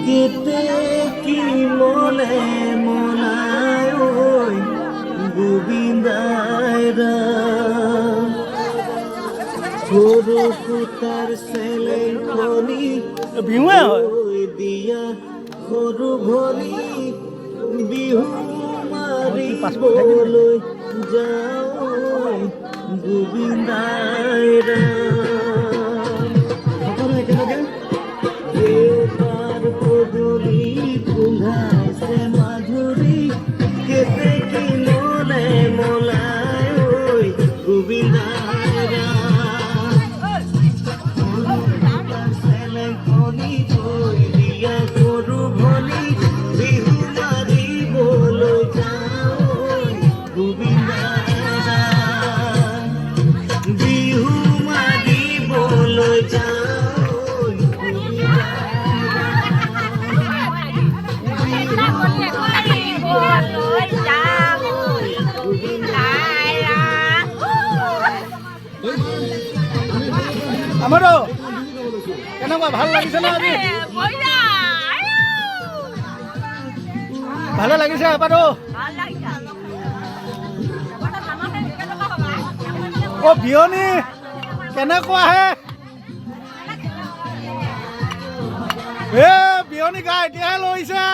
কেতে কি মনে মনায় ওই গোবিন্দায়রা সরু কুতার ছেলে খনি ওই দিয়া সরু ঘনি বিহু মারি বলৈ যাও গোবিন্দায়রা পদুলি কুন্ধাইছে মাধুরী কেতে কি মনে মলায় ওই গোবিন্দায়রা ছেলে খনি ওই দিয়া সরু ঘনি বিহু মারি বলৈ যাও গোবিন্দায়রা বিহু মারি বলৈ যাও আমারও কেনেকুৱা ভাল লাগিছে না আজি ভালে লাগিছে এবাৰো ও বিয়নী কেনেকুৱা হে এ বিয়নী গা এতিয়াহে লৈছে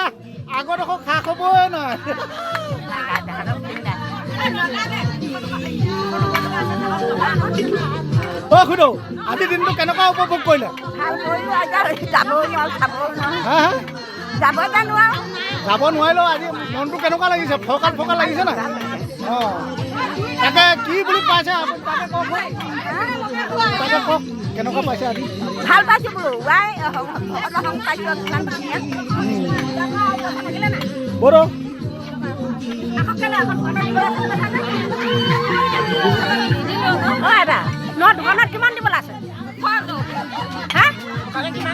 আগত আকৌ খা খবৰে নাই ও খুদো আজি দিনটো কেনেকুৱা উপভোগ কৰিলে যাব নোৱাৰিলো আজি মনটো কেনেকুৱা লাগিছে ফকাল ফকাল লাগিছে না অঁ তাকে কি বুলি পাইছে তাকে কওক কেনেকুৱা পাইছে আজি ভাল পাইছোঁ বোলো বড়ো দোকানত কিমান দিবলৈ আছে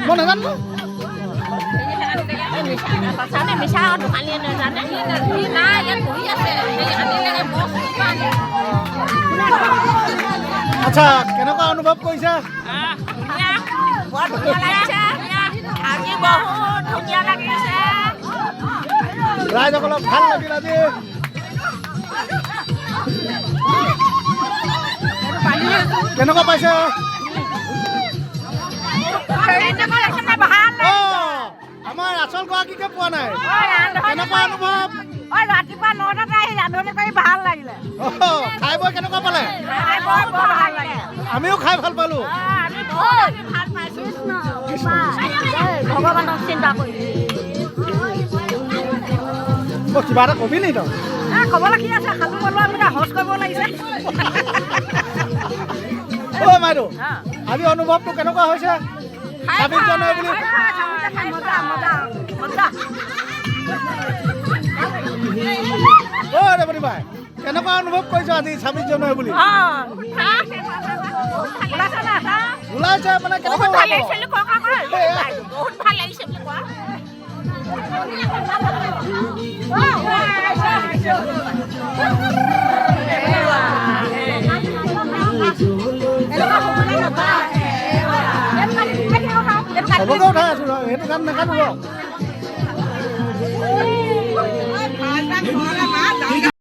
মই নাজানো মিছা দোকানীয়ে নাজানে আচ্ছা কেনেকুৱা অনুভৱ কৰিছে বৰ ধুনীয়া লাগিছে আজি বহুত ধুনীয়া লাগিছে ৰাইজসকলক ভাল লাগিল আজি কেনেকুৱা পাইছে আমাৰ আচল গৰাকীকে পোৱা নাই কেনেকুৱা অনুভৱ ৰাতিপুৱা 9টাত আহি ৰান্ধনি কৰি ভাল লাগিলে খাই বৈ কেনেকুৱা পালে আমিও খাই ভাল পালো ভগৱানক চিন্তা কৰি কিবা এটা কবি নি তই ক'বলৈ কি আছে খালো বলোৱা মানে হজ কৰিব লাগিছে অ মাইদেউ আজি অনুভৱটো কেনেকুৱা হৈছে 26 জানুৱাৰী বুলি অ ৰেৱতী বাই কেনেকুৱা অনুভৱ কৰিছ আজি 26 জানুৱাৰী বুলি ওলাইছে মানে কেনেকুৱা বহুত ভাল লাগিছে বুলি কোৱা চবকে উঠাই আছো সেইটো কাম নাকাটো